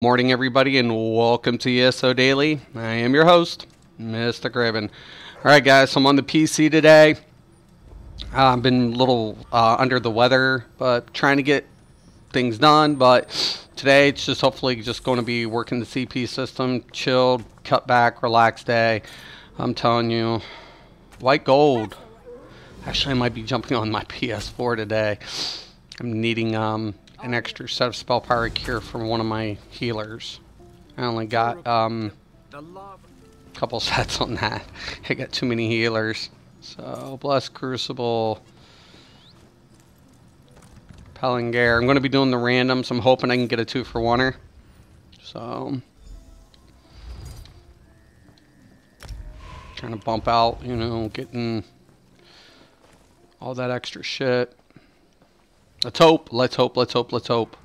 Morning, everybody, and welcome to ESO Daily. I am your host, Mr. Graven. Alright, guys, so I'm on the PC today. I've been a little under the weather, but trying to get things done. But today, it's just hopefully just going to be working the CP system, chilled, cut back, relaxed day. I'm telling you, white gold. Actually, I might be jumping on my PS4 today. I'm needing an extra set of spell power cure from one of my healers. I only got a couple sets on that. I got too many healers. So, Blessed Crucible, Pellinger. I'm going to be doing the randoms. I'm hoping I can get a 2-for-1er. So, trying to bump out, you know, getting all that extra shit. Let's hope, let's hope, let's hope, let's hope.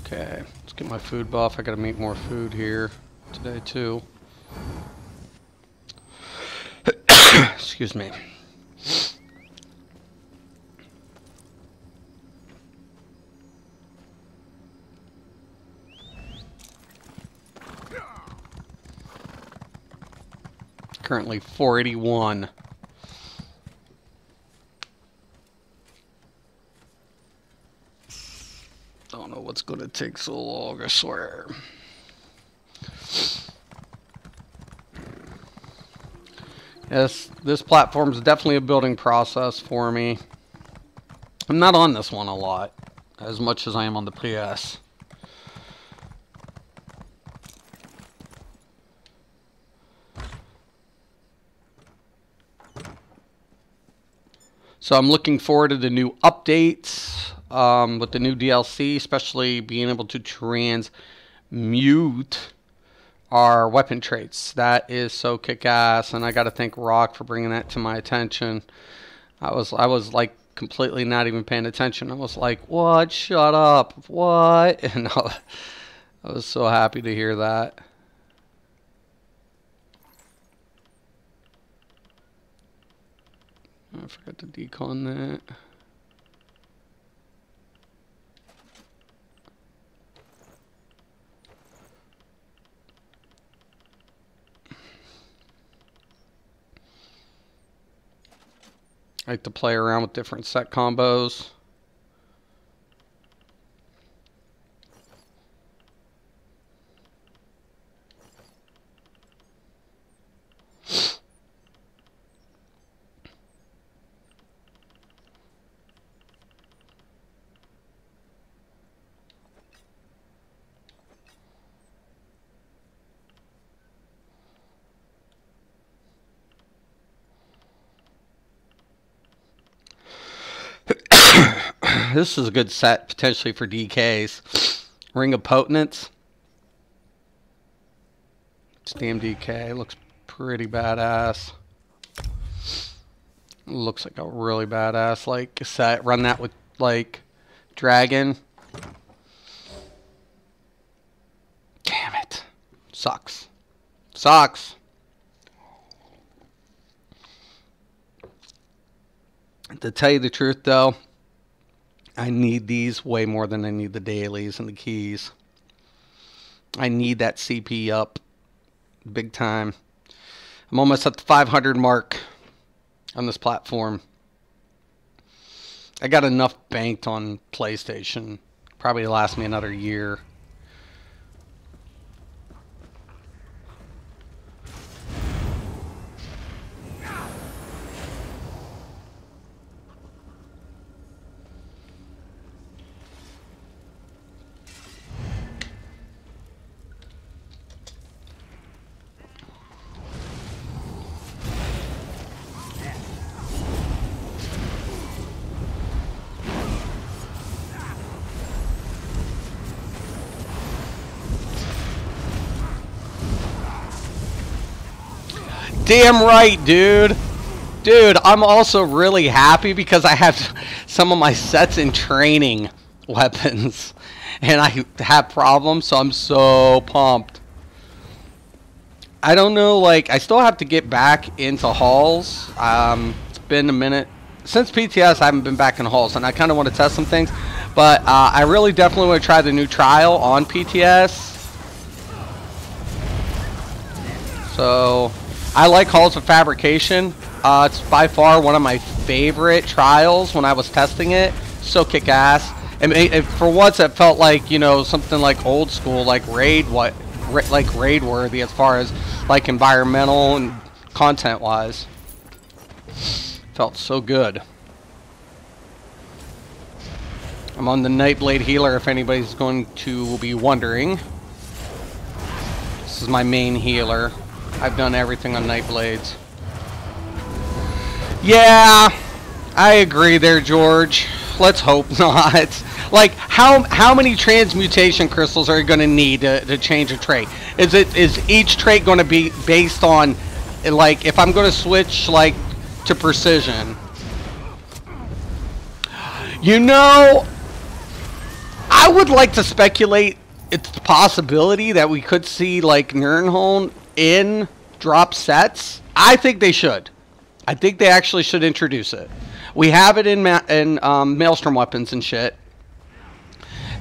Okay, let's get my food buff. I gotta make more food here today too. Excuse me. Currently 481. Don't know what's going to take so long, I swear. Yes, this platform is definitely a building process for me. I'm not on this one a lot, as much as I am on the PS. So I'm looking forward to the new updates. With the new DLC, especially being able to transmute our weapon traits. That is so kick-ass, and I got to thank Rock for bringing that to my attention. I was like completely not even paying attention. I was like, what? Shut up. What? And I was so happy to hear that. I forgot to decon that. I like to play around with different set combos. This is a good set potentially for DKs. Ring of Potence. Damn DK looks pretty badass. Looks like a really badass like set. Run that with like Dragon. Damn it. Sucks. Sucks. To tell you the truth though, I need these way more than I need the dailies and the keys. I need that CP up big time. I'm almost at the 500 mark on this platform. I got enough banked on PlayStation. Probably last me another year. Damn right, dude. Dude, I'm also really happy because I have some of my sets in training weapons. And I have problems, so I'm so pumped. I don't know, like, I still have to get back into halls. It's been a minute. Since PTS, I haven't been back in halls, and I kind of want to test some things. But I really definitely want to try the new trial on PTS. So I like Halls of Fabrication. It's by far one of my favorite trials when I was testing it. So kick-ass. And for once, it felt like, you know, something like old school, like raid worthy as far as like environmental and content wise. Felt so good. I'm on the Nightblade healer if anybody's going to be wondering. This is my main healer. I've done everything on Nightblades. Yeah, I agree there, George. Let's hope not. Like, how many transmutation crystals are you going to need to change a trait? Is each trait going to be based on, like, if I'm going to switch, like, to precision? You know, I would like to speculate it's the possibility that we could see, like, Nirnholm in drop sets. I think they should. I think they actually should introduce it. We have it in Maelstrom weapons and shit.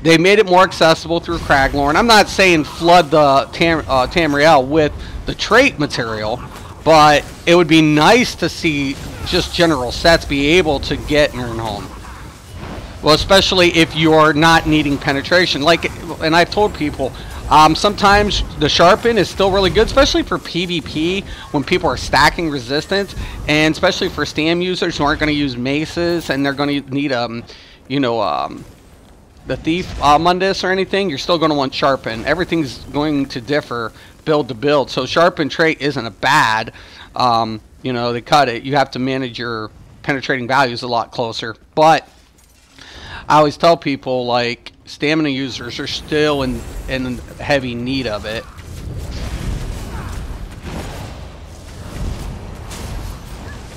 They made it more accessible through Craglorn. I'm not saying flood the Tamriel with the trait material, but it would be nice to see just general sets be able to get Nirnholm. Well, especially if you're not needing penetration. Like, and I've told people, sometimes the Sharpen is still really good, especially for PvP when people are stacking resistance, and especially for Stam users who aren't going to use maces and they're going to need, you know, the Thief Mundus or anything. You're still going to want Sharpen. Everything's going to differ build to build. So Sharpen trait isn't a bad, you know, they cut it. You have to manage your penetrating values a lot closer. But I always tell people, like, stamina users are still in heavy need of it.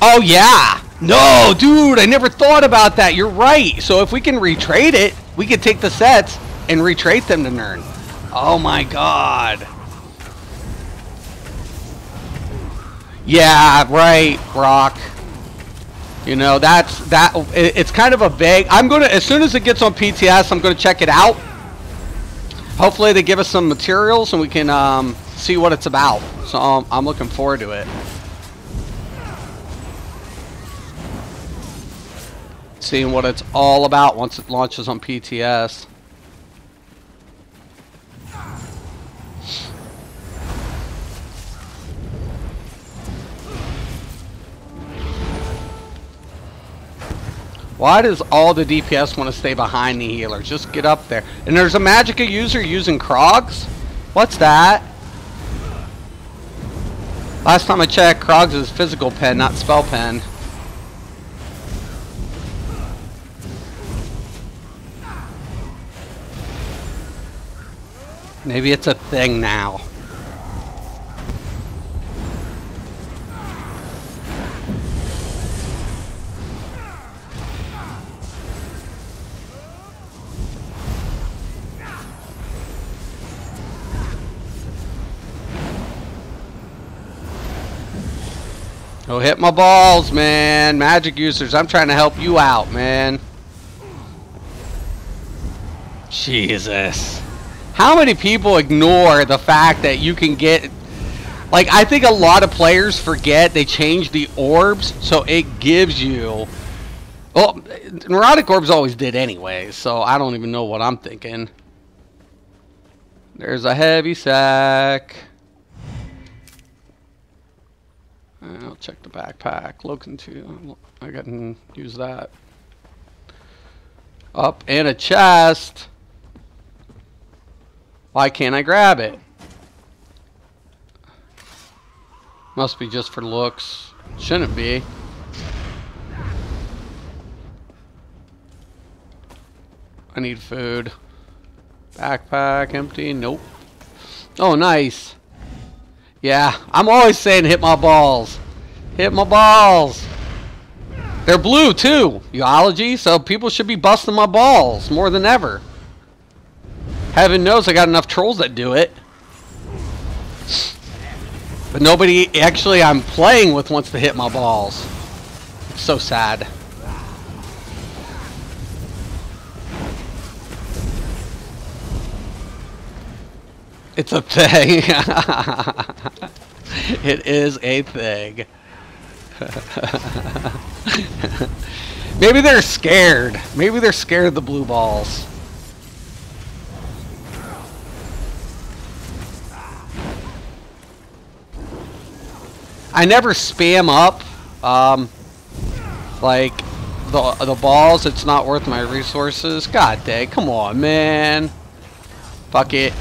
Oh yeah, no, dude, I never thought about that. You're right. So if we can retrade it, we could take the sets and retrade them to Nirn. Oh my god. Yeah, right, Brock. You know, it's kind of a vague. I'm gonna, as soon as it gets on PTS, I'm gonna check it out. Hopefully they give us some materials and we can see what it's about. So I'm looking forward to it. Seeing what it's all about once it launches on PTS. Why does all the DPS want to stay behind the healer? Just get up there. And there's a Magicka user using Krogs? What's that? Last time I checked, Krogs is physical pen, not spell pen. Maybe it's a thing now. Oh, hit my balls, man. Magic users, I'm trying to help you out, man. Jesus. How many people ignore the fact that you can get... Like, I think a lot of players forget they changed the orbs, so it gives you... Well, neurotic orbs always did anyway, so I don't even know what I'm thinking. There's a heavy sack. I'll check the backpack. Looking to... I can use that. Up in a chest. Why can't I grab it? Must be just for looks. Shouldn't be. I need food. Backpack empty. Nope. Oh, nice. Yeah, I'm always saying hit my balls. Hit my balls. They're blue too, Uology, so people should be busting my balls more than ever. Heaven knows I got enough trolls that do it. But nobody actually I'm playing with wants to hit my balls. It's so sad. It's a thing. It is a thing. Maybe they're scared. Maybe they're scared of the blue balls. I never spam up, like, the balls. It's not worth my resources. God dang, come on, man. Fuck it.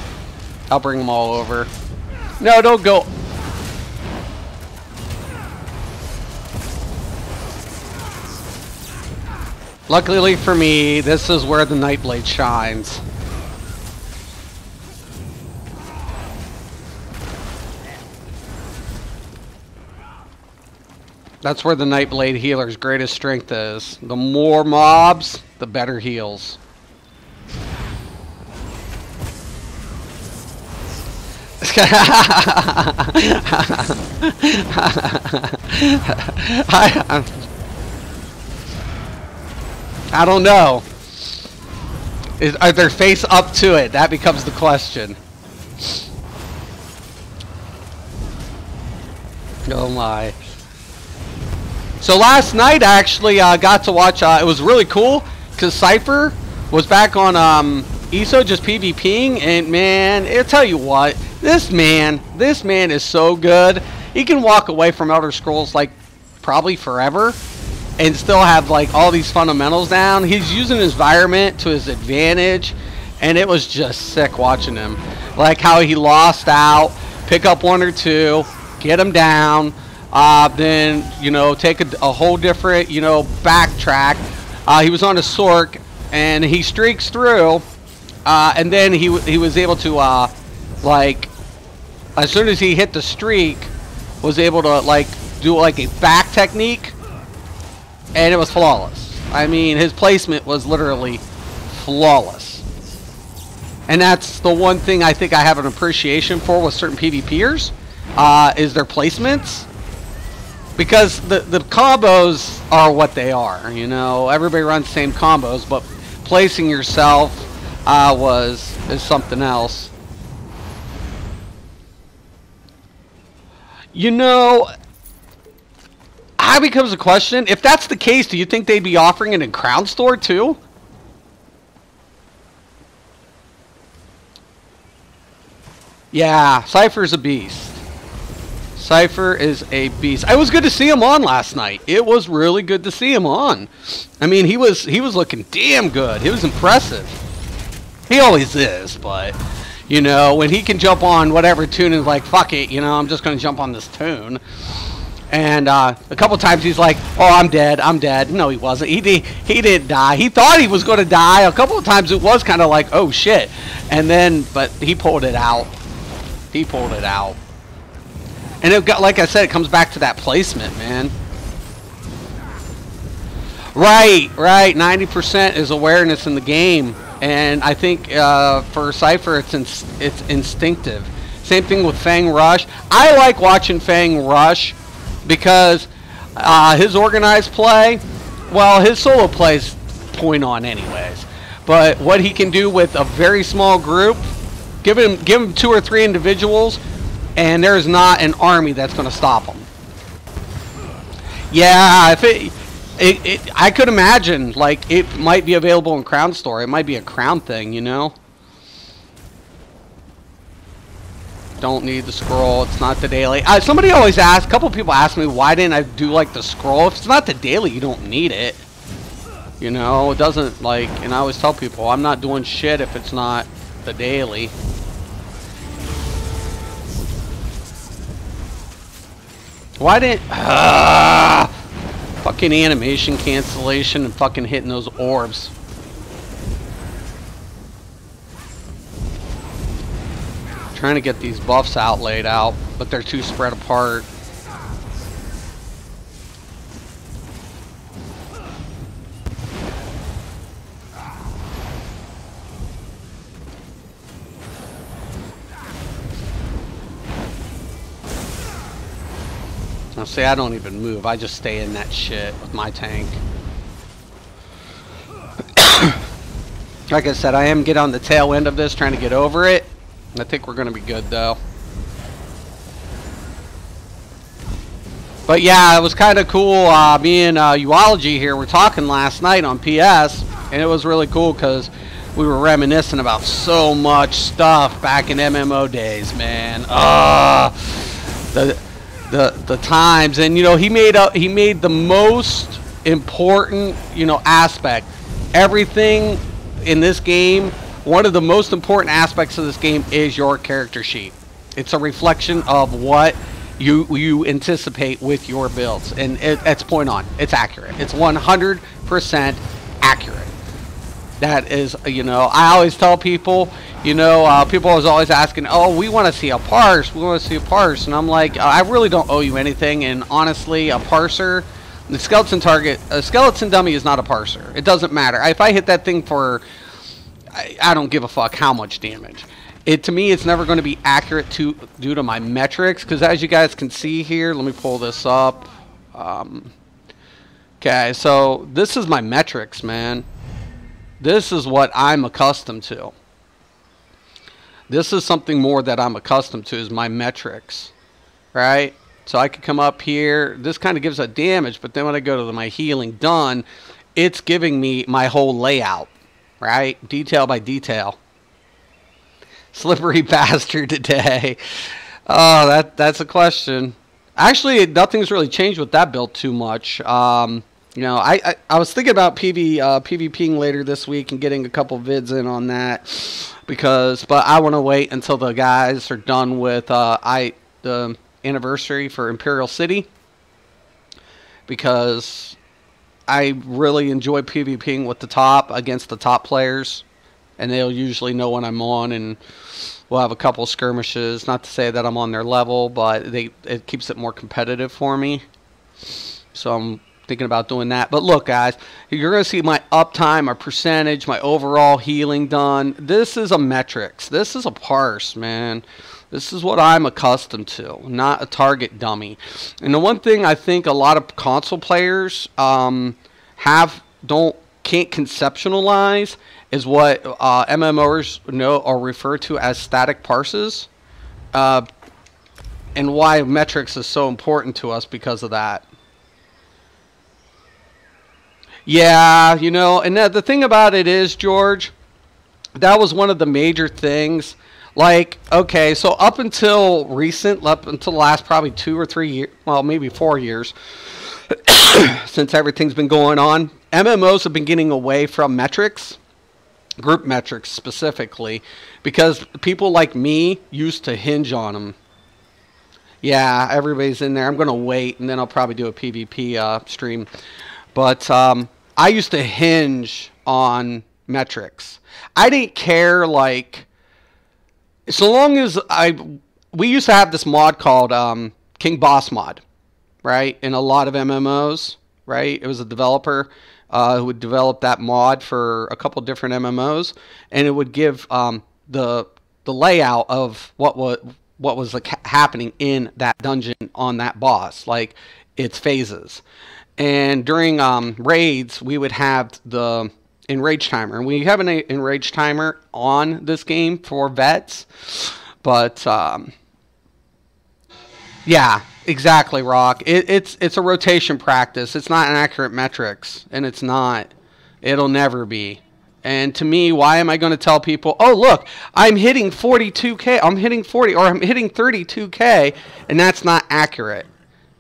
I'll bring them all over. No, don't go. Luckily for me, this is where the Nightblade shines. That's where the Nightblade healer's greatest strength is. The more mobs, the better heals. I don't know. Are their face up to it? That becomes the question. Oh my. So last night I actually got to watch, it was really cool because Cypher was back on ESO just PvPing, and man, I'll tell you what, this man is so good. He can walk away from Elder Scrolls like probably forever and still have like all these fundamentals down. He's using his environment to his advantage, and it was just sick watching him. Like how he lost out, pick up one or two, get him down, then, you know, take a whole different, you know, backtrack. He was on a Sork, and he streaks through, and then he was able to, like, as soon as he hit the streak, was able to, like, do, like, a back technique, and it was flawless. I mean, his placement was literally flawless. And that's the one thing I think I have an appreciation for with certain PvPers, is their placements. Because the combos are what they are, you know. Everybody runs the same combos, but placing yourself is something else. You know, I becomes a question. If that's the case, do you think they'd be offering it in Crown Store too? Yeah, Cypher's a beast. Cypher is a beast. It was good to see him on last night. It was really good to see him on. I mean, he was looking damn good. He was impressive. He always is, but you know, when he can jump on whatever tune and is like, fuck it, you know, I'm just gonna jump on this tune. And a couple times he's like, oh, I'm dead, I'm dead. No, he wasn't. He didn't die. He thought he was going to die. A couple of times it was kind of like, oh shit. And then, but he pulled it out. He pulled it out. And it got, like I said, it comes back to that placement, man. Right. 90% is awareness in the game, and I think for Cypher, it's instinctive. Same thing with Fang Rush. I like watching Fang Rush because his organized play, well, his solo plays point on anyways. But what he can do with a very small group, give him 2 or 3 individuals, and there's not an army that's going to stop him. Yeah, if I could imagine, like, it might be available in Crown Store. It might be a Crown thing, you know? Don't need the scroll. It's not the daily. Somebody always asks, a couple people ask me, why didn't I do, like, the scroll? If it's not the daily, you don't need it. You know, it doesn't, like, and I always tell people, I'm not doing shit if it's not the daily. Why didn't... fucking animation cancellation and fucking hitting those orbs. Trying to get these buffs laid out, but they're too spread apart. Now see, I don't even move. I just stay in that shit with my tank. Like I said, I am getting on the tail end of this, trying to get over it. I think we're going to be good, though. But yeah, it was kind of cool. Me and Uology here were talking last night on PS, and it was really cool because we were reminiscing about so much stuff back in MMO days, man. The times, and you know, he made the most important, you know, aspect. Everything in this game, one of the most important aspects of this game is your character sheet. It's a reflection of what you anticipate with your builds, and it's point on. It's accurate. It's 100% accurate. That is, you know, I always tell people, you know, people are always asking, oh, we want to see a parse, we want to see a parse, and I'm like, I really don't owe you anything, and honestly, a parser, the skeleton target, a skeleton dummy is not a parser. It doesn't matter. If I hit that thing for, I don't give a fuck how much damage. To me, it's never going to be accurate due to my metrics, because as you guys can see here, let me pull this up. Okay, so this is my metrics, man. This is what I'm accustomed to. This is something more that I'm accustomed to, is my metrics, right? So I could come up here. This kind of gives a damage, but then when I go to my healing done, it's giving me my whole layout, right? Detail by detail. Slippery bastard today. Oh, that's a question. Actually, nothing's really changed with that build too much. You know, I was thinking about PvPing later this week and getting a couple vids in on that, but I want to wait until the guys are done with the anniversary for Imperial City, because I really enjoy PvPing with the top against the top players. And they'll usually know when I'm on, and we'll have a couple skirmishes. Not to say that I'm on their level, but it keeps it more competitive for me. So I'm thinking about doing that. But look, guys, you're going to see my uptime, my percentage, my overall healing done. This is a metrics. This is a parse, man. This is what I'm accustomed to, not a target dummy. And the one thing I think a lot of console players can't conceptualize is what MMOers know or refer to as static parses, and why metrics is so important to us because of that. Yeah, you know, and the thing about it is, George, that was one of the major things. Like, okay, so up until the last probably 2 or 3 years, well, maybe 4 years, since everything's been going on, MMOs have been getting away from metrics, group metrics specifically, because people like me used to hinge on them. Yeah, everybody's in there. I'm going to wait, and then I'll probably do a PvP stream. But I used to hinge on metrics. I didn't care, like, so long as we used to have this mod called King Boss mod, right? In a lot of MMOs, right? It was a developer who would develop that mod for a couple different MMOs, and it would give the layout of what was like happening in that dungeon on that boss, like its phases. And during raids, we would have the enrage timer, and we have an enrage timer on this game for vets, but yeah, exactly, Rock. It's a rotation practice. It's not an accurate metrics, and it'll never be. And to me, why am I going to tell people, oh, look, I'm hitting 42K, I'm hitting 40, or I'm hitting 32K, and that's not accurate?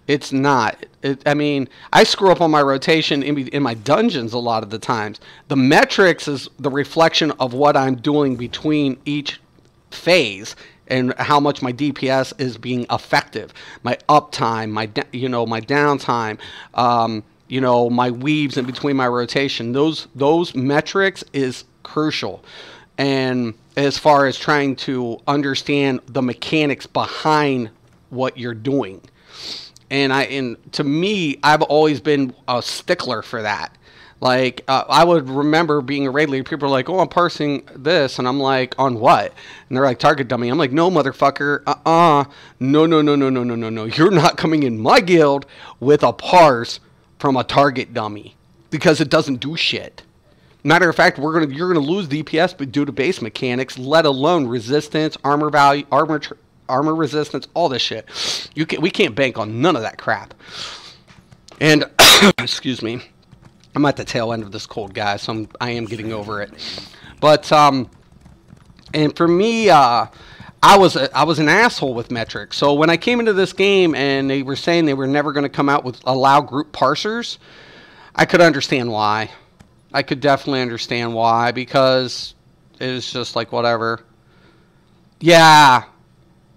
It's not. I mean, I screw up on my rotation in my dungeons a lot of the times. The metrics is the reflection of what I'm doing between each phase and how much my DPS is being effective. My uptime, my downtime, my weaves in between my rotation. Those metrics is crucial. And as far as trying to understand the mechanics behind what you're doing. And to me, I've always been a stickler for that. Like, I would remember being a raid leader. People are like, oh, I'm parsing this. And I'm like, on what? And they're like, target dummy. I'm like, no, motherfucker. No. You're not coming in my guild with a parse from a target dummy. Because it doesn't do shit. Matter of fact, you're gonna lose DPS but due to base mechanics, let alone resistance, armor value, armor resistance, all this shit. We can't bank on none of that crap. And excuse me, I'm at the tail end of this cold, guys, so I am getting over it. But and for me, I was an asshole with metrics. So when I came into this game and they were saying they were never going to come out with allow group parsers, I could understand why. I could definitely understand why, because it was just like whatever. Yeah,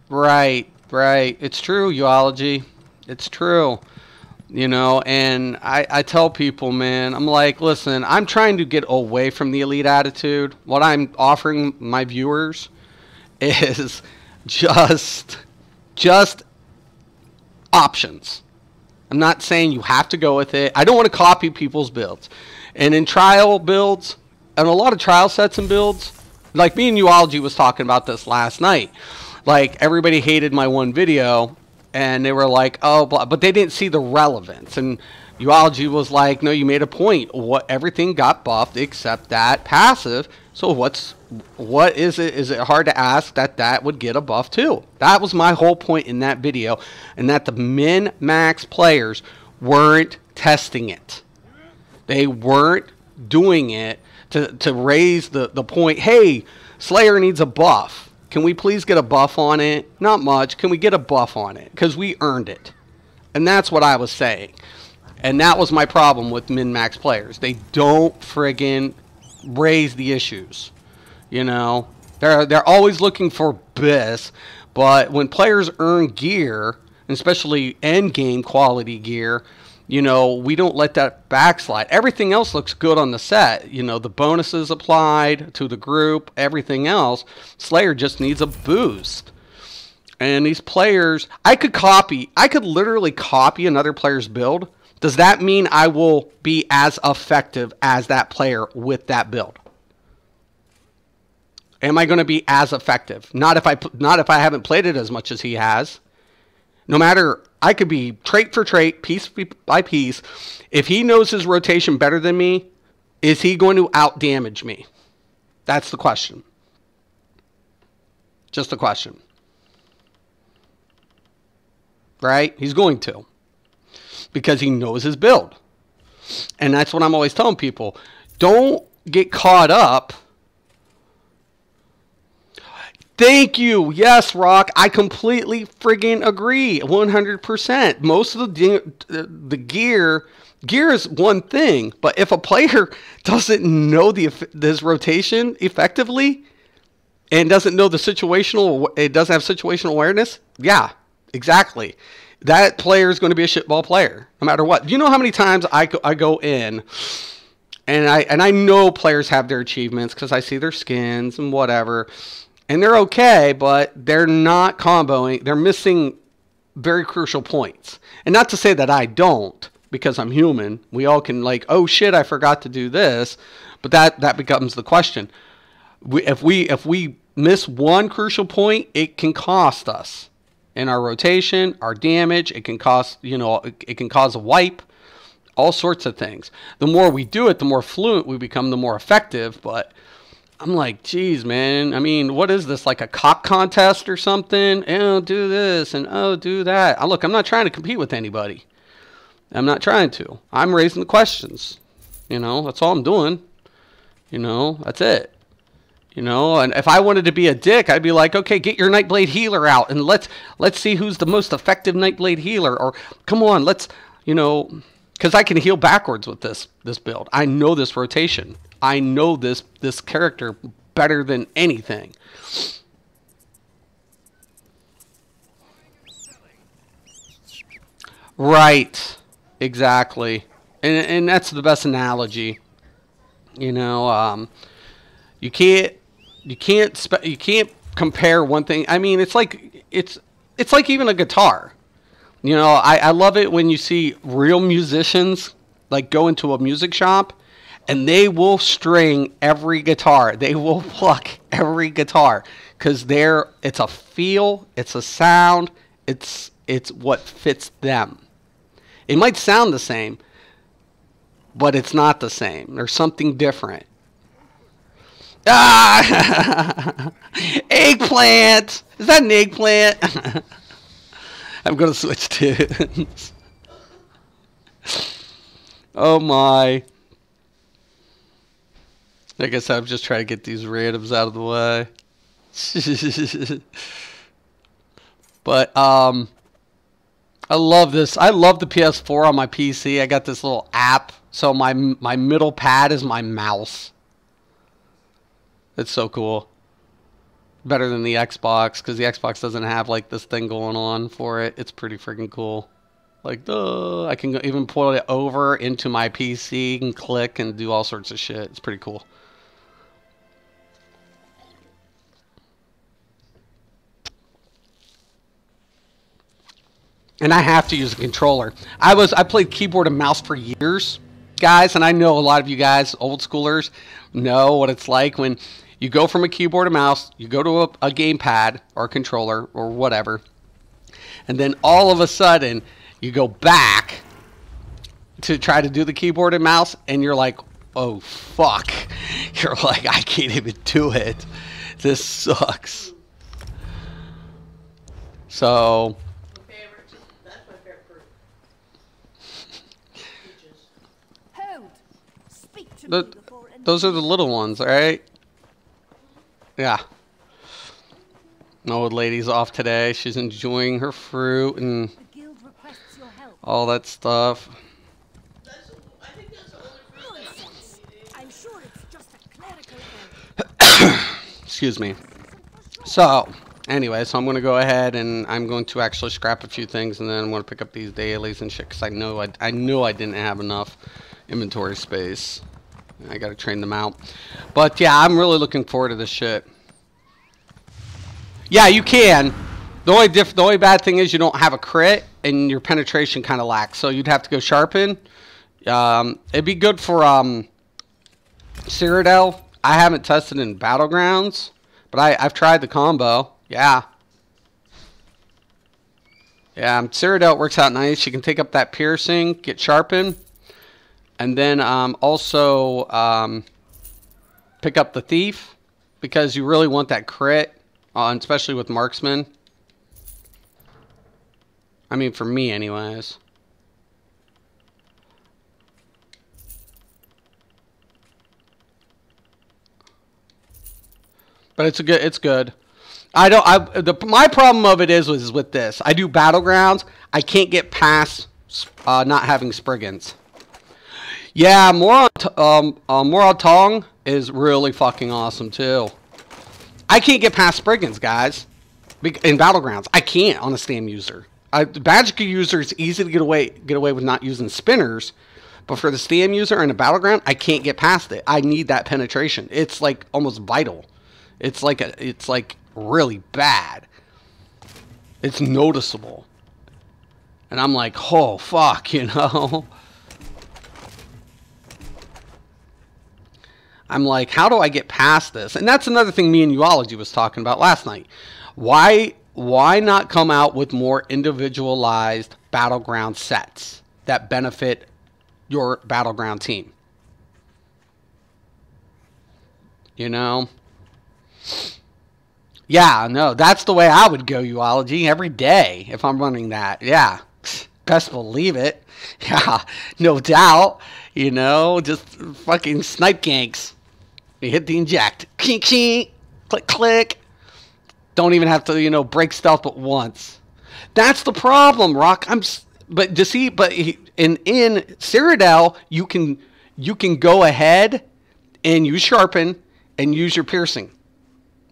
right. It's true, Uology. It's true. You know, and I tell people, man, I'm like, listen, I'm trying to get away from the elite attitude. What I'm offering my viewers is just options. I'm not saying you have to go with it. I don't want to copy people's builds. And in trial builds, and a lot of trial sets and builds, like me and Uology was talking about this last night. Like, everybody hated my one video, and they were like, oh, blah, but they didn't see the relevance. And Uology was like, no, you made a point. Everything got buffed except that passive. So what is it? Is it hard to ask that would get a buff too? That was my whole point in that video, and that the min-max players weren't testing it. They weren't doing it to raise the point, hey, Slayer needs a buff. Can we please get a buff on it? Not much. Can we get a buff on it? Because we earned it. And that's what I was saying. And that was my problem with min-max players. They don't friggin' raise the issues. You know? They're always looking for this. But when players earn gear, especially end-game quality gear, you know, we don't let that backslide. Everything else looks good on the set. You know, the bonuses applied to the group, everything else. Slayer just needs a boost. And these players, I could literally copy another player's build. Does that mean I will be as effective as that player with that build? Am I going to be as effective? Not if I haven't played it as much as he has. No matter, I could be trait for trait, piece by piece. If he knows his rotation better than me, is he going to out-damage me? That's the question. Just a question. Right? He's going to. Because he knows his build. And that's what I'm always telling people. Don't get caught up. Thank you. Yes, Rock. I completely friggin' agree. 100%. Most of the gear is one thing, but if a player doesn't know this rotation effectively and doesn't know it doesn't have situational awareness, yeah, exactly. That player is going to be a shitball player, no matter what. Do you know how many times I go in and I know players have their achievements because I see their skins and whatever. And they're okay, but they're not comboing. They're missing very crucial points. And not to say that I don't, because I'm human. We all can like, oh shit, I forgot to do this. But that becomes the question. If we miss one crucial point, it can cost us in our rotation, our damage. It can cost, it can cause a wipe, all sorts of things. The more we do it, the more fluent we become, the more effective. But I'm like, geez, man. I mean, what is this, like a cock contest or something? Oh, do this and oh, do that. Look, I'm not trying to compete with anybody. I'm not trying to. I'm raising the questions. That's all I'm doing. That's it. And if I wanted to be a dick, I'd be like, okay, get your Nightblade healer out and let's see who's the most effective Nightblade healer. Or come on, let's, because I can heal backwards with this build. I know this rotation. I know this character better than anything. Right. Exactly. And that's the best analogy. You can't compare one thing. I mean, it's like even a guitar. I love it when you see real musicians like go into a music shop and they will string every guitar. They will pluck every guitar because it's a feel, it's a sound, it's what fits them. It might sound the same, but it's not the same. There's something different. Ah! Eggplant! Is that an eggplant? I'm going to switch tunes. Oh my. I guess I'm just trying to get these randoms out of the way. But, I love this. I love the PS4 on my PC. I got this little app. So my middle pad is my mouse. It's so cool. Better than the Xbox, because the Xbox doesn't have like this thing going on for it. It's pretty freaking cool. Like, I can even pull it over into my PC and click and do all sorts of shit. It's pretty cool. And I have to use a controller. I played keyboard and mouse for years, guys, and I know a lot of you guys, old schoolers, know what it's like when you go from a keyboard and mouse, you go to a gamepad or a controller or whatever, and then all of a sudden you go back to try to do the keyboard and mouse, and you're like, oh, fuck. You're like, I can't even do it. This sucks. So... those are the little ones, all right? Yeah. My old lady's off today. She's enjoying her fruit and all that stuff. Excuse me. So, anyway, so I'm going to go ahead and I'm going to actually scrap a few things, and then I'm going to pick up these dailies and shit, because I knew I didn't have enough inventory space. I gotta train them out. But yeah, I'm really looking forward to this shit. Yeah, you can. The only bad thing is you don't have a crit and your penetration kind of lacks. So you'd have to go sharpen. It'd be good for Cyrodiil. I haven't tested in Battlegrounds, but I've tried the combo. Yeah. Yeah, Cyrodiil works out nice. You can take up that piercing, get sharpen. And then also pick up the thief, because you really want that crit, especially with marksman. I mean, for me, anyways. But it's good. My problem of it is with this. I do Battlegrounds. I can't get past not having Spriggans. Yeah, Morad Tong is really fucking awesome too. I can't get past Spriggans, guys, in Battlegrounds. I can't on a Stam user. Magic user is easy to get away with not using spinners, but for the Stam user in a Battleground, I can't get past it. I need that penetration. It's like almost vital. It's like really bad. It's noticeable, and I'm like, oh fuck, you know. I'm like, how do I get past this? And that's another thing me and Uology was talking about last night. Why not come out with more individualized Battleground sets that benefit your Battleground team? You know? Yeah, no, that's the way I would go, Uology, every day if I'm running that. Yeah, best believe it. Yeah, no doubt. You know, just fucking snipe ganks. You hit the inject. Kink, kink. Click, click. Don't even have to, you know, break stealth but once. That's the problem, Rock. In Cyrodiil, you can go ahead and use sharpen and use your piercing.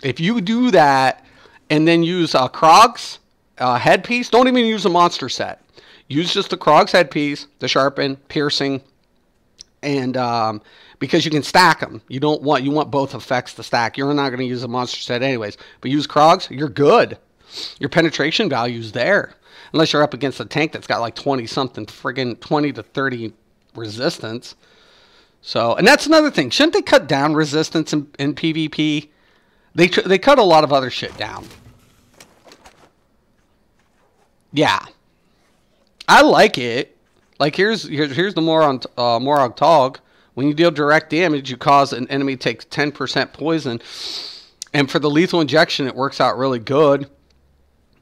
If you do that and then use Krog's headpiece, don't even use a monster set. Use just the Krog's headpiece, the sharpen, piercing, and because you can stack them. You want both effects to stack. You're not going to use a monster set anyways. But use Krog's, you're good. Your penetration value's there. Unless you're up against a tank that's got like 20-something friggin' 20 to 30 resistance. So, and that's another thing. Shouldn't they cut down resistance in PvP? They cut a lot of other shit down. Yeah. I like it. Like here's the Morag Tog When you deal direct damage, you cause an enemy to take 10% poison. And for the lethal injection, it works out really good.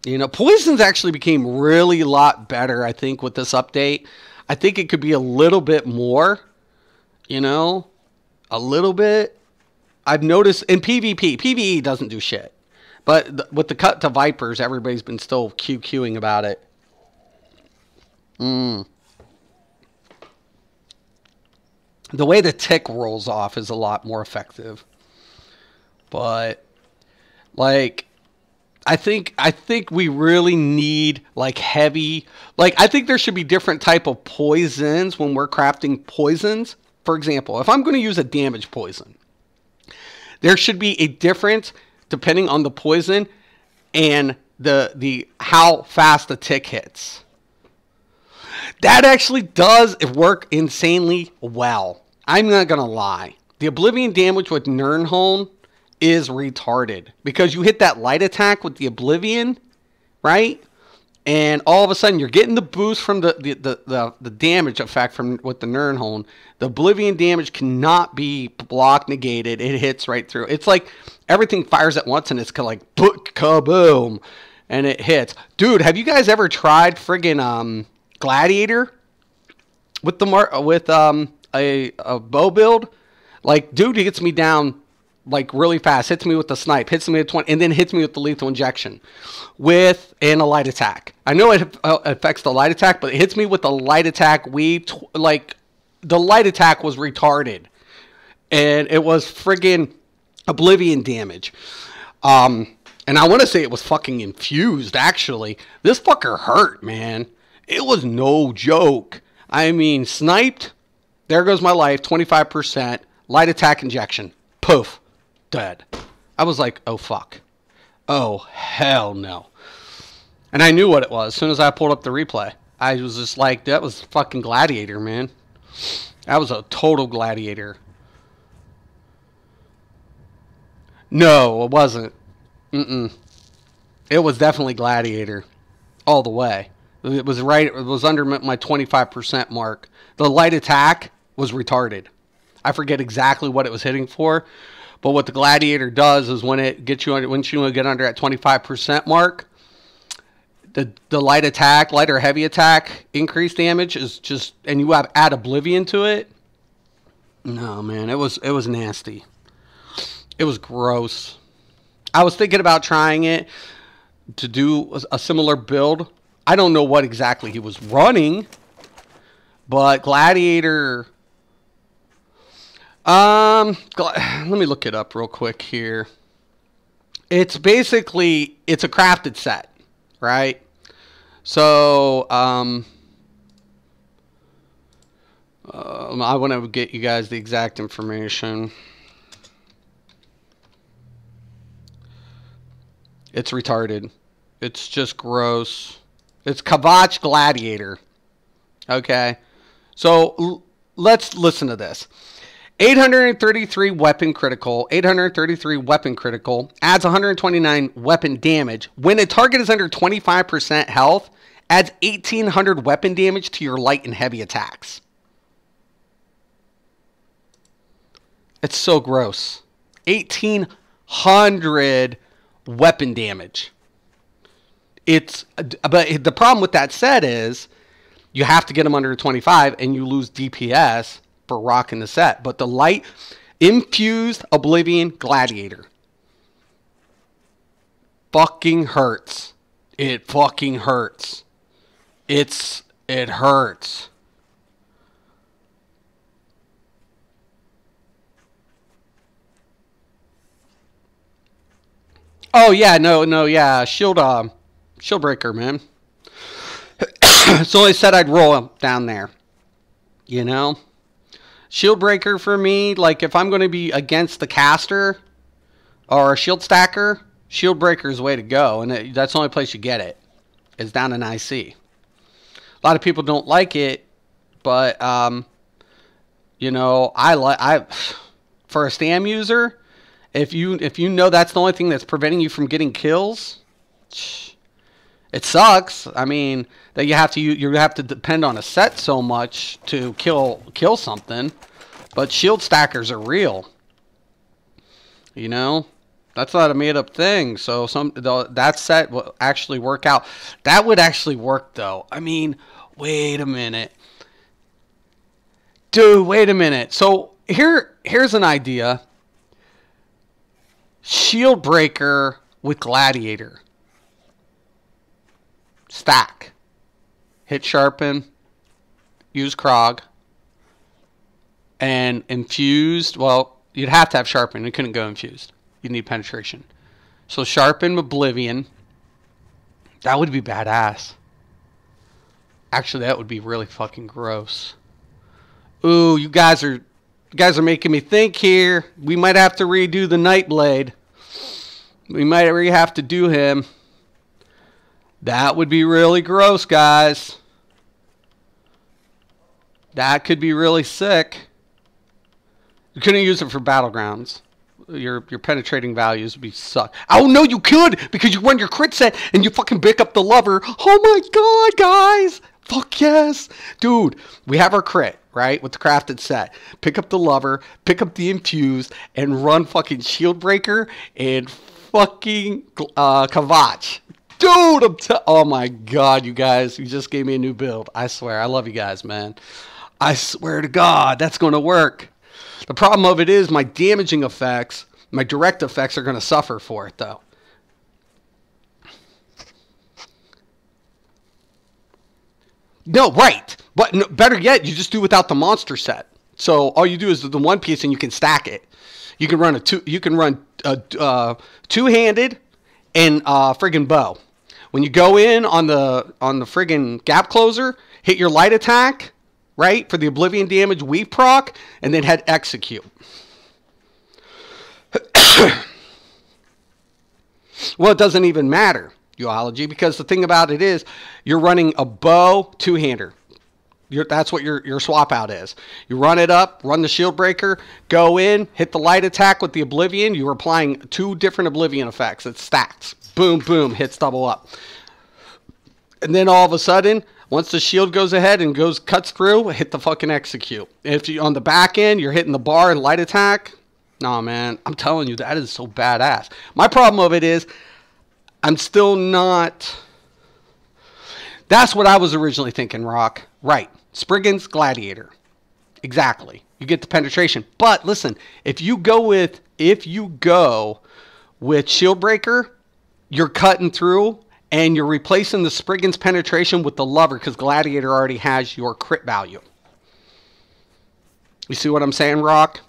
You know, poisons actually became really a lot better, I think, with this update. I think it could be a little bit more, you know, a little bit. I've noticed in PvP, PvE doesn't do shit. But with the cut to Vipers, everybody's been still QQing about it. The way the tick rolls off is a lot more effective. But, like, I think we really need, like, heavy... Like, I think there should be different type of poisons when we're crafting poisons. For example, if I'm going to use a damage poison, there should be a difference depending on the poison and the how fast the tick hits. That actually does work insanely well. I'm not going to lie. The Oblivion damage with Nirnholm is retarded. Because you hit that light attack with the Oblivion, right? And all of a sudden you're getting the boost from the damage effect from with the Nirnholm. The Oblivion damage cannot be block negated. It hits right through. It's like everything fires at once and it's kind of like kaboom. And it hits. Dude, have you guys ever tried friggin' Gladiator with a bow build? Like, dude, he gets me down like really fast, hits me with the snipe, hits me at 20, and then hits me with the lethal injection and a light attack. I know it affects the light attack, but it hits me with the light attack. Like, the light attack was retarded, and it was friggin' Oblivion damage. And I want to say it was fucking infused, actually. This fucker hurt, man. It was no joke. I mean, sniped, there goes my life, 25%, light attack injection, poof, dead. I was like, oh, fuck. Oh, hell no. And I knew what it was as soon as I pulled up the replay. I was just like, that was fucking Gladiator, man. That was a total Gladiator. No, it wasn't. It was definitely Gladiator. All the way. It was right. It was under my 25% mark. The light attack was retarded. I forget exactly what it was hitting for. But what the Gladiator does is when it gets you under, once you get under at 25% mark, the light attack, light or heavy attack, increased damage is just, and you add Oblivion to it. No, man, it was nasty. It was gross. I was thinking about trying it to do a similar build. I don't know what exactly he was running, but Gladiator. Let me look it up real quick here. It's basically, it's a crafted set, right? So, I want to get you guys the exact information. It's retarded. It's just gross. It's Kavach Gladiator. Okay. So, let's listen to this. 833 weapon critical, 833 weapon critical, adds 129 weapon damage. When a target is under 25% health, adds 1800 weapon damage to your light and heavy attacks. It's so gross. 1800 weapon damage. But the problem with that set is you have to get them under 25 and you lose DPS for rocking the set. But the light infused Oblivion Gladiator fucking hurts. It fucking hurts. It hurts. Oh yeah, no, yeah, shield breaker, man. So I said I'd roll down there. You know? Shield breaker for me, like if I'm going to be against the caster or a shield stacker, shield breaker is the way to go. And that's the only place you get it. Is down in IC. A lot of people don't like it, but you know, for a stam user, if you know that's the only thing that's preventing you from getting kills, it sucks. I mean, that you have to depend on a set so much to kill something. But shield stackers are real. You know? That's not a made up thing. So that set will actually work out. That would actually work though. I mean, wait a minute. Dude, wait a minute. So here's an idea. Shield breaker with gladiator. Stack. Hit sharpen. Use Krog. And infused. Well, you'd have to have sharpen. You couldn't go infused. You need penetration. So sharpen Oblivion. That would be badass. Actually, that would be really fucking gross. Ooh, you guys are making me think here. We might have to redo the Nightblade. We might really have to do him. That would be really gross, guys. That could be really sick. You couldn't use it for Battlegrounds. Your penetrating values would be suck. Oh no, you could, because you run your crit set and you fucking pick up the lover. Oh my god, guys! Fuck yes, dude. We have our crit right with the crafted set. Pick up the lover, pick up the infused, and run fucking shield breaker and fucking Kavach. Dude, oh my god, you guys, you just gave me a new build. I swear, I love you guys, man. I swear to God, that's gonna work. The problem of it is my damaging effects, my direct effects are going to suffer for it, though. No, right. But no, better yet, you just do without the monster set. So all you do is the one piece, and you can stack it. You can run two-handed and friggin' bow. When you go in on the friggin' gap closer, hit your light attack. Right? For the Oblivion damage, weave proc, and then head execute. Well, it doesn't even matter, Uology, because the thing about it is, you're running a bow two-hander. That's what your swap out is. You run it up, run the shield breaker, go in, hit the light attack with the Oblivion. You're applying two different Oblivion effects. It stacks. Boom, boom, hits double up. And then all of a sudden, once the shield goes ahead and cuts through, hit the fucking execute. If you on the back end, you're hitting the bar and light attack. Nah, man, I'm telling you, that is so badass. My problem of it is, I'm still not. That's what I was originally thinking, Rock. Right, Spriggan's Gladiator. Exactly. You get the penetration. But listen, if you go with Shieldbreaker, you're cutting through. And you're replacing the Spriggan's penetration with the lover because Gladiator already has your crit value. You see what I'm saying, Rock?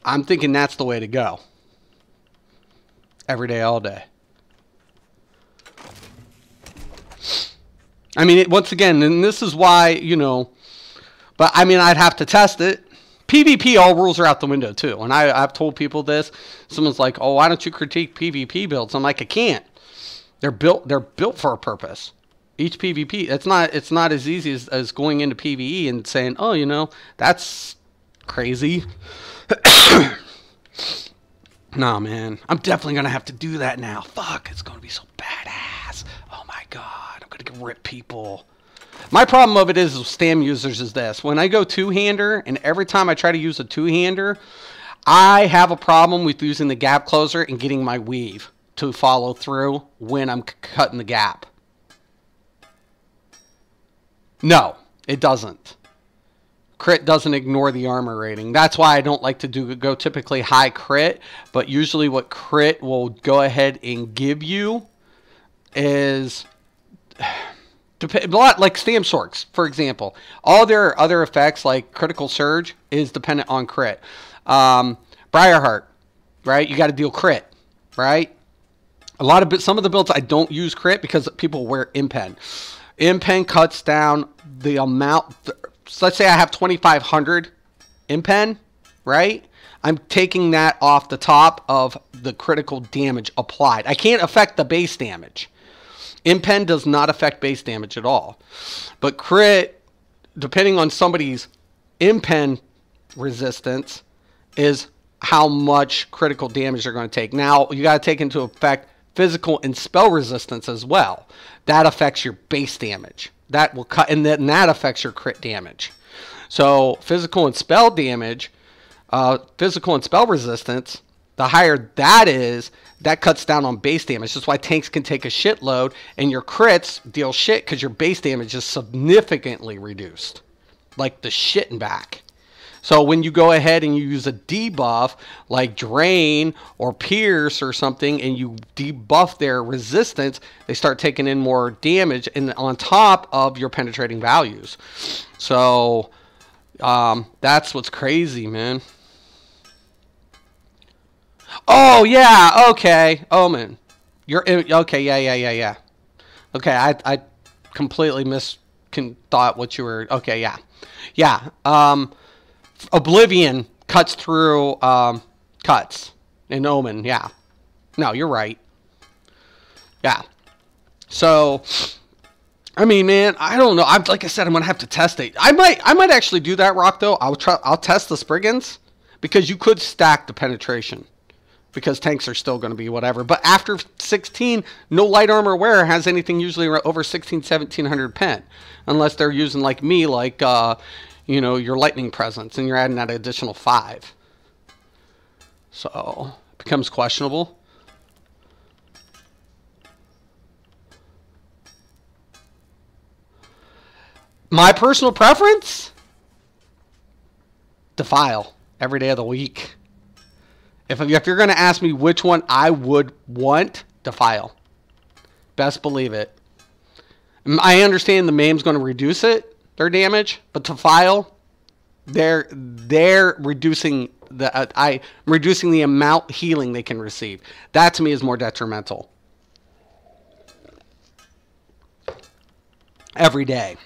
I'm thinking that's the way to go. Every day, all day. I mean, once again, and this is why, you know, but I mean, I'd have to test it. PvP, all rules are out the window, too. And I've told people this. Someone's like, oh, why don't you critique PvP builds? I'm like, I can't. They're built for a purpose. Each PvP, it's not as easy as going into PvE and saying, oh, you know, that's crazy. Nah, man. I'm definitely going to have to do that now. Fuck, it's going to be so badass. Oh, my God. I'm going to rip people. My problem of it is with stam users is this. When I go two-hander, and every time I try to use a two-hander, I have a problem with using the gap closer and getting my weave to follow through when I'm cutting the gap. No, it doesn't. Crit doesn't ignore the armor rating. That's why I don't like to go typically high crit, but usually what crit will go ahead and give you is a lot like Stam Sorks, for example. All their other effects like Critical Surge is dependent on crit. Briarheart, right? You got to deal crit, right? Some of the builds I don't use crit because people wear Impen. Impen cuts down the amount. So let's say I have 2,500 Impen, right? I'm taking that off the top of the critical damage applied. I can't affect the base damage. Impen does not affect base damage at all. But crit, depending on somebody's Impen resistance, is how much critical damage they're going to take. Now, you got to take into effect physical and spell resistance as well. That affects your base damage. That will cut, and then that affects your crit damage. So physical and spell damage, physical and spell resistance, the higher that is, that cuts down on base damage. That's why tanks can take a shitload, and your crits deal shit because your base damage is significantly reduced. Like the shit and back. So when you go ahead and you use a debuff like Drain or Pierce or something, and you debuff their resistance, they start taking in more damage and on top of your penetrating values. So that's what's crazy, man. Oh yeah, okay, Omen. You're okay, yeah. Okay, I completely thought what you were. Okay, yeah. Oblivion cuts through cuts in Omen. Yeah. No, you're right. Yeah. So, I mean, man, I don't know. Like I said, I'm gonna have to test it. I might actually do that, Rock. Though I'll test the Spriggans because you could stack the penetration because tanks are still going to be whatever. But after 16, no light armor wearer has anything usually over 1700 pen, unless they're using like me, like you know, your lightning presence, and you're adding that additional 5. So it becomes questionable. My personal preference? Defile every day of the week. If you're going to ask me which one I would want, Defile. Best believe it. I understand the MAME's going to reduce their damage, but Defile, they're reducing reducing the amount healing they can receive. That to me is more detrimental. Every day.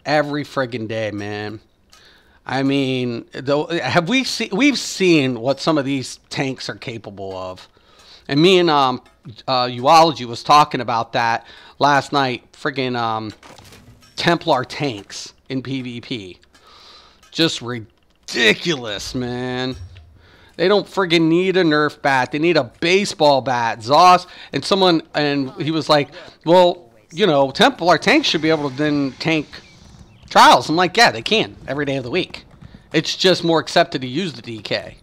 Every friggin' day, man. I mean, we've seen what some of these tanks are capable of. And me and Uology was talking about that last night. Friggin' Templar tanks in PvP. Just ridiculous, man. They don't friggin' need a Nerf bat. They need a baseball bat. Zoss and he was like, well, you know, Templar tanks should be able to then tank trials. I'm like, yeah, they can every day of the week. It's just more accepted to use the DK.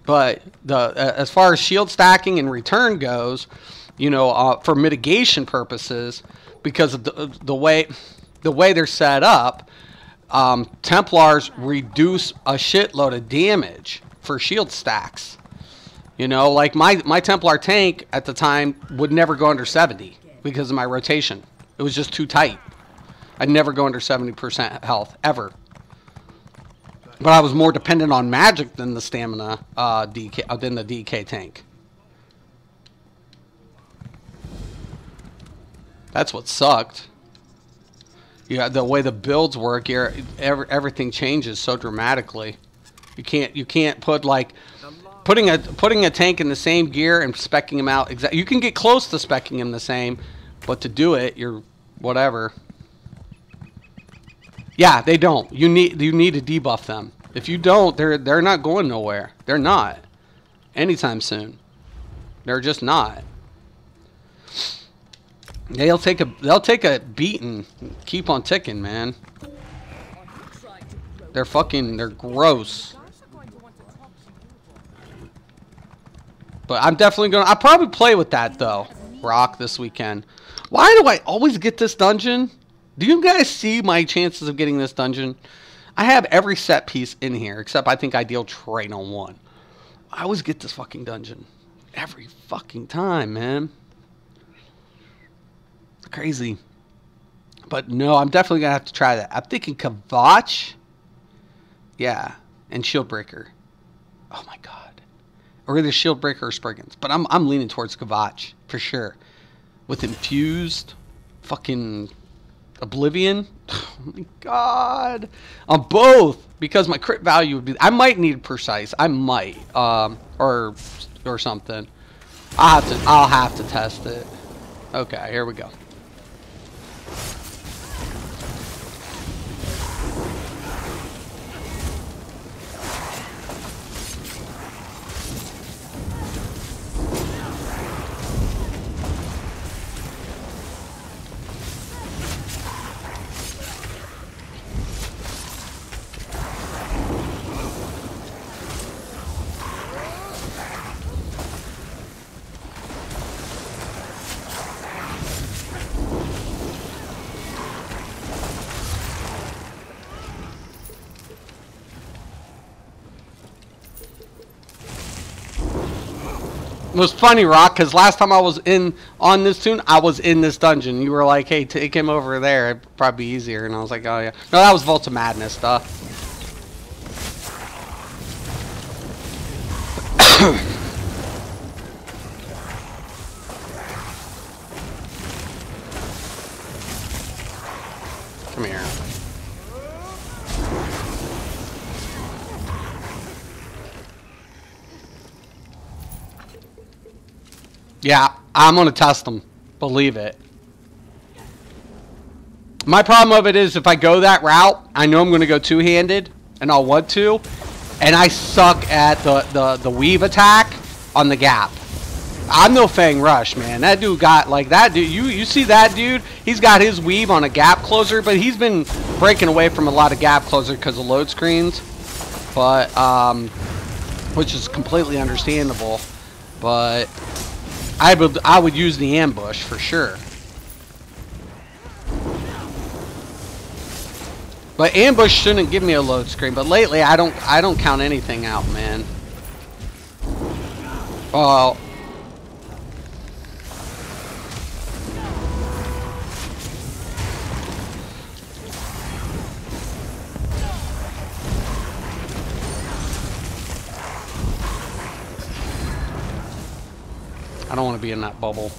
But as far as shield stacking and return goes, you know, for mitigation purposes, because of the way they're set up, Templars reduce a shitload of damage for shield stacks. You know, like my Templar tank at the time would never go under 70 because of my rotation. It was just too tight. I'd never go under 70% health, ever. But I was more dependent on magic than the stamina DK, than the DK tank. That's what sucked. Yeah, the way the builds work here, everything changes so dramatically. You can't put like putting a tank in the same gear and speccing him out exactly. You can get close to speccing him the same, but to do it, you're whatever. Yeah, they don't. You need to debuff them. If you don't, they're not going nowhere. They're not anytime soon. They're just not. They'll take a beating. Keep on ticking, man. They're gross. But I'm definitely I'll probably play with that though, Rock, this weekend. Why do I always get this dungeon? Do you guys see my chances of getting this dungeon? I have every set piece in here, except I think I deal train on 1. I always get this fucking dungeon. Every fucking time, man. Crazy. But no, I'm definitely going to have to try that. I'm thinking Kavach. Yeah. And Shieldbreaker. Oh my god. Or either Shieldbreaker or Spriggans. But I'm leaning towards Kavach, for sure. With Infused. Fucking Oblivion. Oh my god. On both, because my crit value would be. I might need Precise. I might, or something. I'll have to test it. Okay, here we go. It was funny, Rock, because last time I was on this tune, I was in this dungeon. You were like, hey, take him over there. It'd probably be easier. And I was like, oh, yeah. No, that was Vault of Madness stuff. Come here. Yeah, I'm going to test them. Believe it. My problem of it is if I go that route, I know I'm going to go two-handed, and I'll want to, and I suck at the weave attack on the gap. I'm no Fang Rush, man. That dude got, like, that dude, you see that dude? He's got his weave on a gap closer, but he's been breaking away from a lot of gap closer because of load screens, but, which is completely understandable, but I would use the ambush for sure. But ambush shouldn't give me a load screen, but lately I don't count anything out, man. Oh. I don't want to be in that bubble.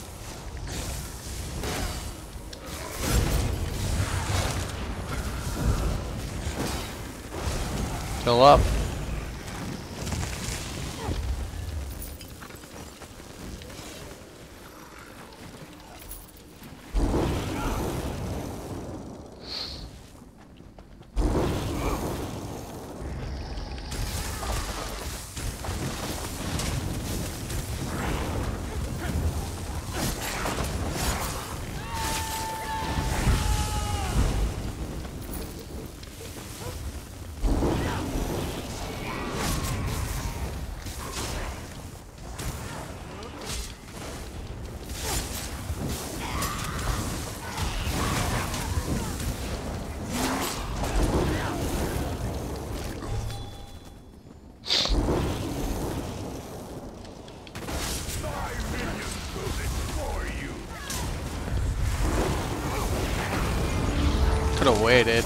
Fill up. Could have waited.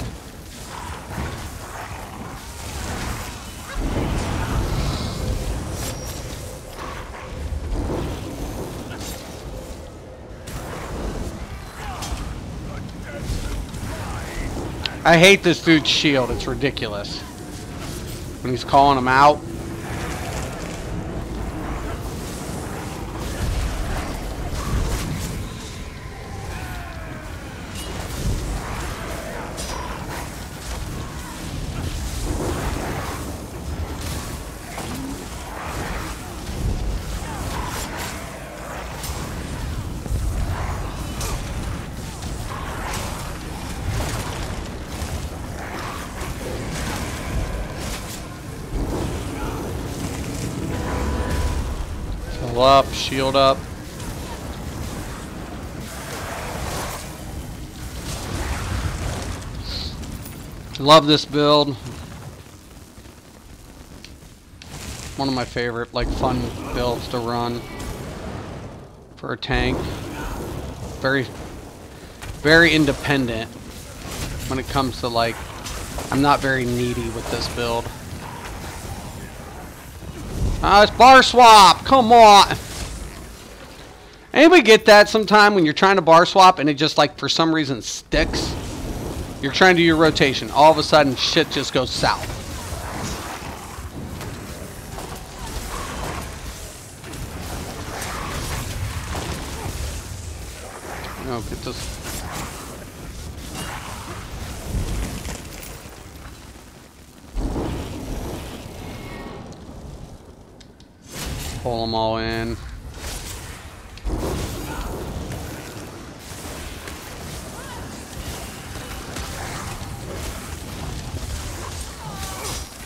I hate this dude's shield. It's ridiculous. When he's calling him out. Up, shield up. Love this build. One of my favorite, like, fun builds to run for a tank. Very, very independent when it comes to, like, I'm not very needy with this build. It's bar swap. Come on. Anybody get that sometime when you're trying to bar swap and it just, like, for some reason sticks? You're trying to do your rotation. All of a sudden, shit just goes south. Oh, get this. Pull them all in.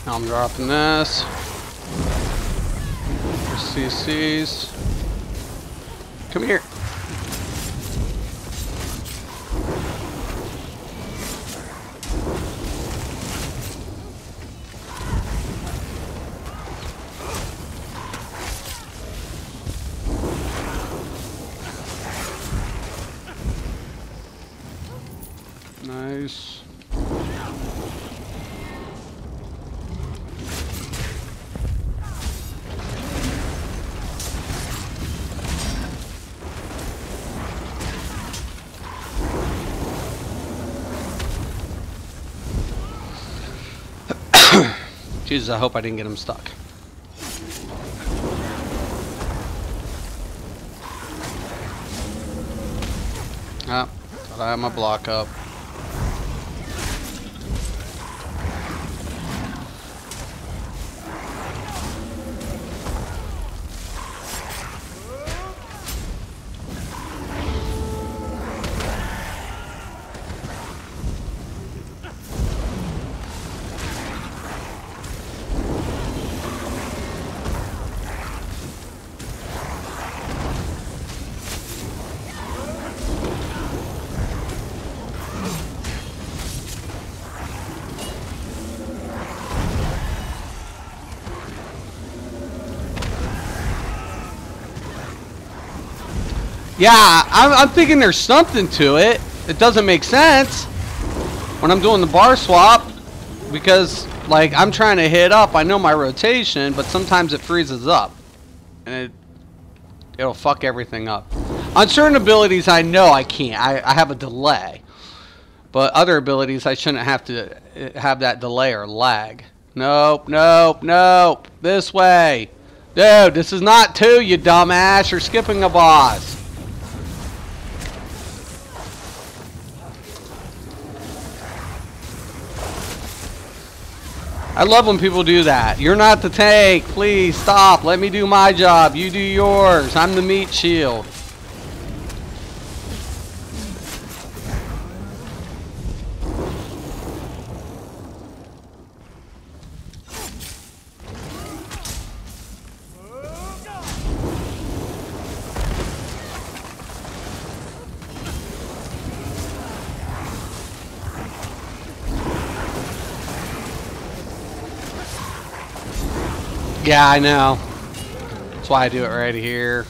Now I'm dropping this. For CCs. Come here. Jesus, I hope I didn't get him stuck. Ah, thought I had my block up. Yeah, I'm thinking there's something to it. It doesn't make sense when I'm doing the bar swap because, like, I'm trying to hit up. I know my rotation, but sometimes it freezes up, and it'll fuck everything up. On certain abilities, I know I can't. I have a delay, but other abilities, I shouldn't have to have that delay or lag. Nope, nope, nope. This way. Dude, this is not 2, you dumbass. You're skipping a boss. I love when people do that. You're not the tank. Please stop. Let me do my job. You do yours. I'm the meat shield. Yeah, I know. That's why I do it right here.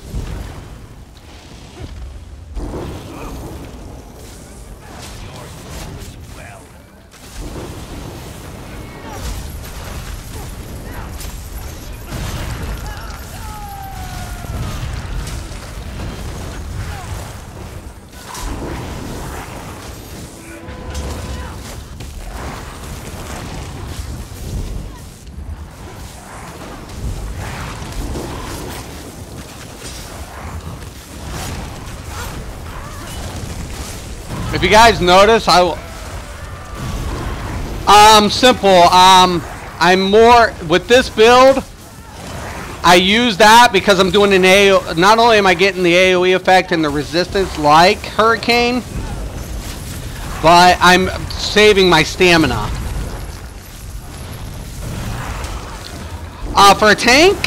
If you guys notice, simple. I'm more with this build. I use that because I'm doing an AoE. Not only am I getting the AoE effect and the resistance like Hurricane, but I'm saving my stamina. For a tank,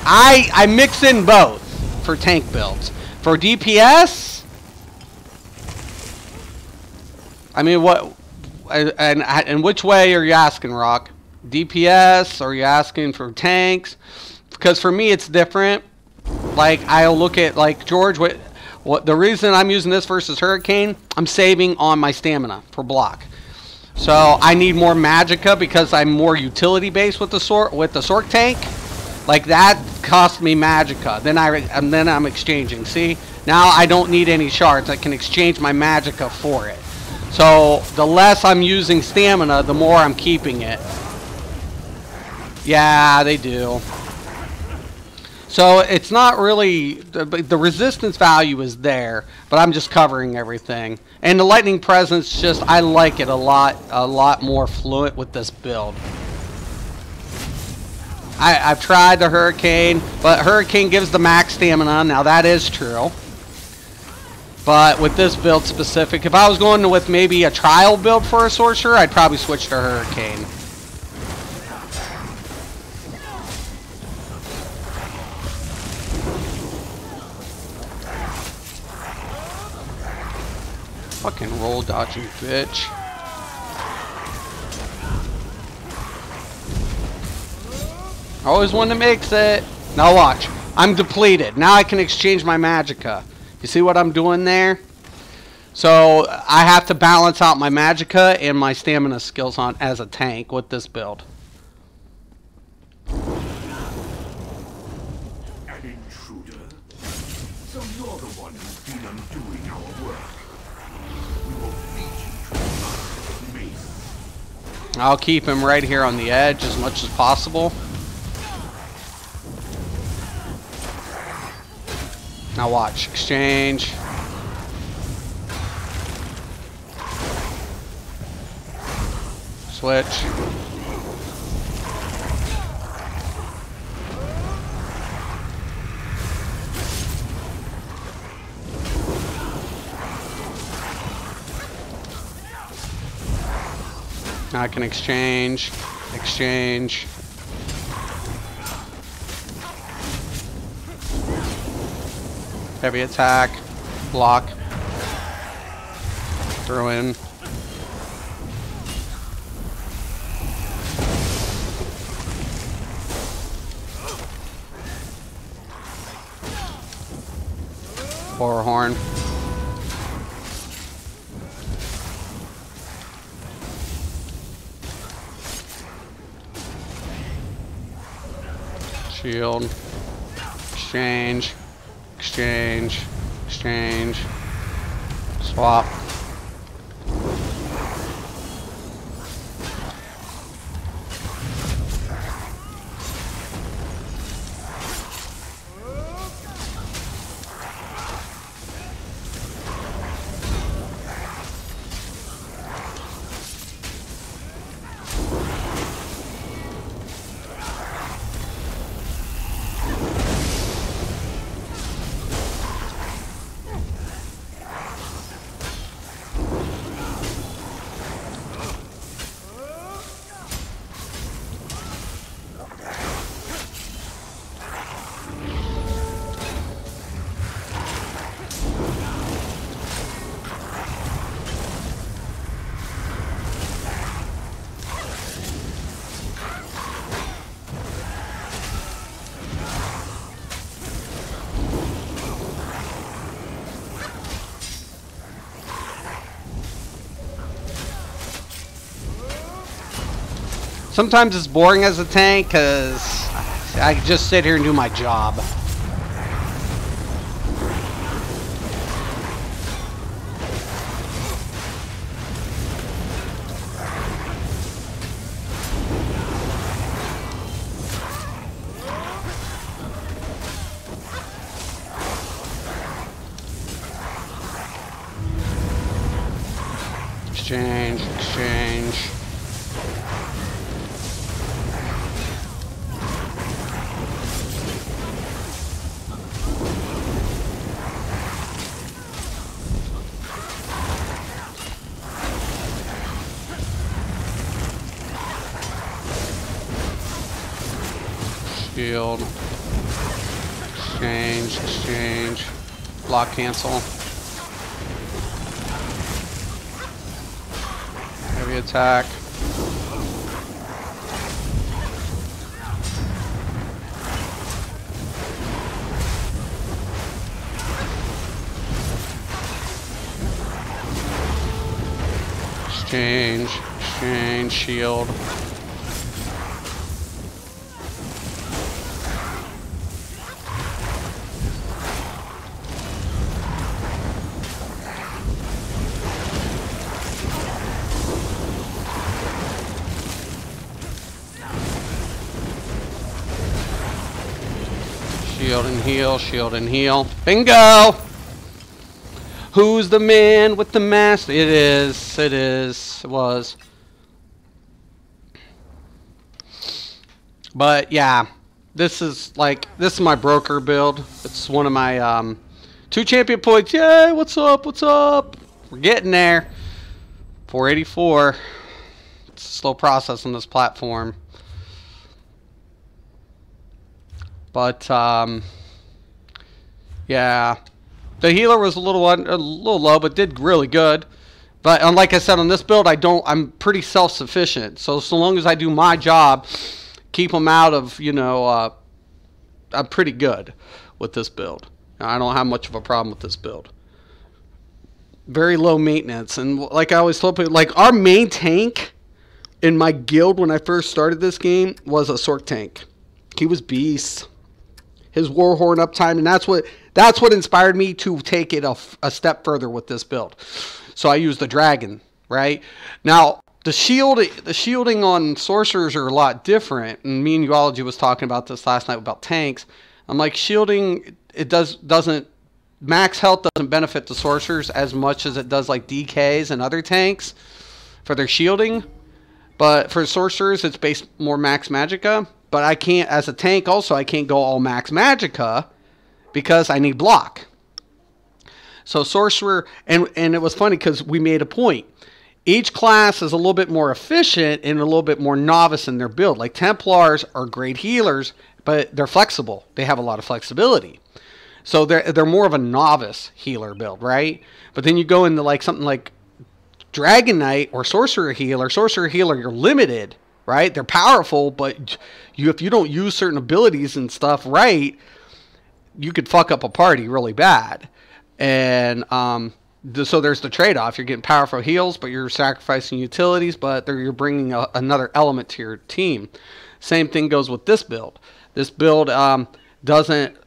I mix in both for tank builds. For DPS. I mean, what, and which way are you asking, Rock? DPS, or are you asking for tanks? Because for me, it's different. Like, I'll look at, like, George, what the reason I'm using this versus Hurricane, I'm saving on my stamina for block. So, I need more Magicka because I'm more utility-based with the Sork tank. Like, that cost me Magicka. Then I'm exchanging. See? Now I don't need any shards. I can exchange my Magicka for it. So, the less I'm using stamina, the more I'm keeping it. Yeah, they do. So, it's not really... The resistance value is there, but I'm just covering everything. And the Lightning Presence, just... I like it a lot more fluent with this build. I've tried the Hurricane, but Hurricane gives the max stamina. Now, that is true. But with this build specific, if I was going with maybe a trial build for a sorcerer, I'd probably switch to Hurricane. Fucking roll dodging bitch. Always one that makes it. Now watch. I'm depleted. Now I can exchange my Magicka. You see what I'm doing there? So I have to balance out my Magicka and my stamina skills on as a tank with this build. An intruder? So you're the one who's been undoing our work. We will beat you to the mace. I'll keep him right here on the edge as much as possible. Now watch. Exchange. Switch. Now I can exchange. Exchange. Heavy attack. Block. Throw in. War horn. Shield. Exchange. Exchange. Exchange. Swap. Sometimes it's boring as a tank because I just sit here and do my job. Exchange, exchange. Shield. Exchange, exchange. Block cancel. Heavy attack. Exchange, exchange, shield. Shield and heal, shield and heal. Bingo! Who's the man with the mask? It is, it was. But yeah, this is my broker build. It's one of my 2 champion points. Yay, what's up, what's up? We're getting there. 484. It's a slow process on this platform. But yeah, the healer was a little low, but did really good. But like I said, on this build, I'm pretty self-sufficient. So long as I do my job, keep them out of, I'm pretty good with this build. I don't have much of a problem with this build. Very low maintenance, and like I always told people, like our main tank in my guild when I first started this game was a Sork tank. He was beast. His Warhorn uptime, and that's what inspired me to take it a step further with this build. So I used the Dragon, right? Now, the shielding on sorcerers are a lot different. And me and Uology was talking about this last night about tanks. I'm like, shielding, it doesn't max health doesn't benefit the sorcerers as much as it does like DKs and other tanks for their shielding. But for sorcerers, it's based more max magicka. But I can't, as a tank also, I can't go all max magicka because I need block. So sorcerer, and it was funny because we made a point. Each class is a little bit more efficient and a little bit more novice in their build. Like Templars are great healers, but they're flexible. They have a lot of flexibility. So they're more of a novice healer build, right? But then you go into like something like Dragon Knight or Sorcerer Healer. Sorcerer Healer, you're limited, right? They're powerful, but if you don't use certain abilities and stuff right, you could fuck up a party really bad. And so there's the trade-off. You're getting powerful heals, but you're sacrificing utilities, but you're bringing another element to your team. Same thing goes with this build. This build doesn't...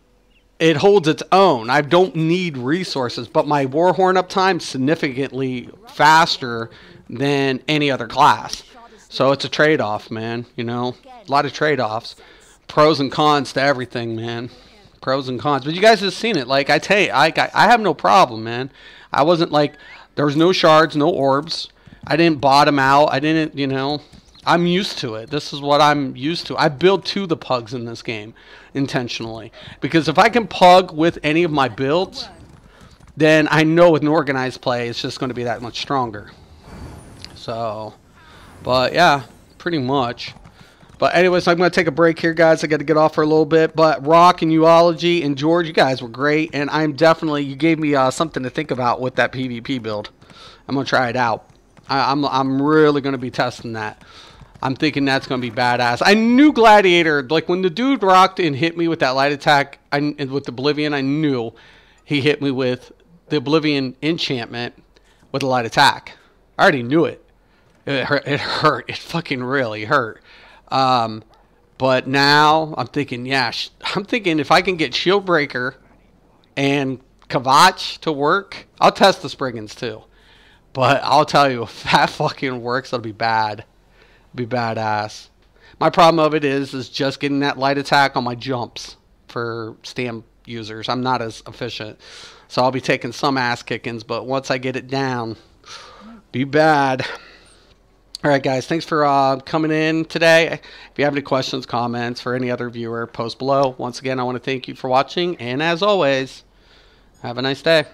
It holds its own. I don't need resources, but my Warhorn uptime is significantly faster than any other class. So it's a trade-off, man. You know, a lot of trade-offs. Pros and cons to everything, man. Pros and cons. But you guys have seen it. Like, I tell you, I have no problem, man. I wasn't like, there was no shards, no orbs. I didn't bottom out. I didn't, you know, I'm used to it. This is what I'm used to. I build to the pugs in this game intentionally. Because if I can pug with any of my builds, then I know with an organized play, it's just going to be that much stronger. So, but yeah, pretty much. But anyways, I'm going to take a break here, guys. I got to get off for a little bit. But Rock and Uology and George, you guys were great. And I'm definitely, you gave me something to think about with that PvP build. I'm going to try it out. I'm really going to be testing that. I'm thinking that's going to be badass. I knew Gladiator, like when the dude rocked and hit me with that light attack with Oblivion, I knew he hit me with the Oblivion enchantment with a light attack. I already knew it. It hurt. It fucking really hurt. But now I'm thinking, yeah, I'm thinking if I can get Shieldbreaker and Kavach to work, I'll test the Spriggans too. But I'll tell you, if that fucking works, it'll be bad. It'll be badass. My problem of it is just getting that light attack on my jumps for stam users. I'm not as efficient. So I'll be taking some ass kickings, but once I get it down, be bad. Alright guys, thanks for coming in today. If you have any questions, comments, for any other viewer, post below. Once again, I want to thank you for watching, and as always, have a nice day.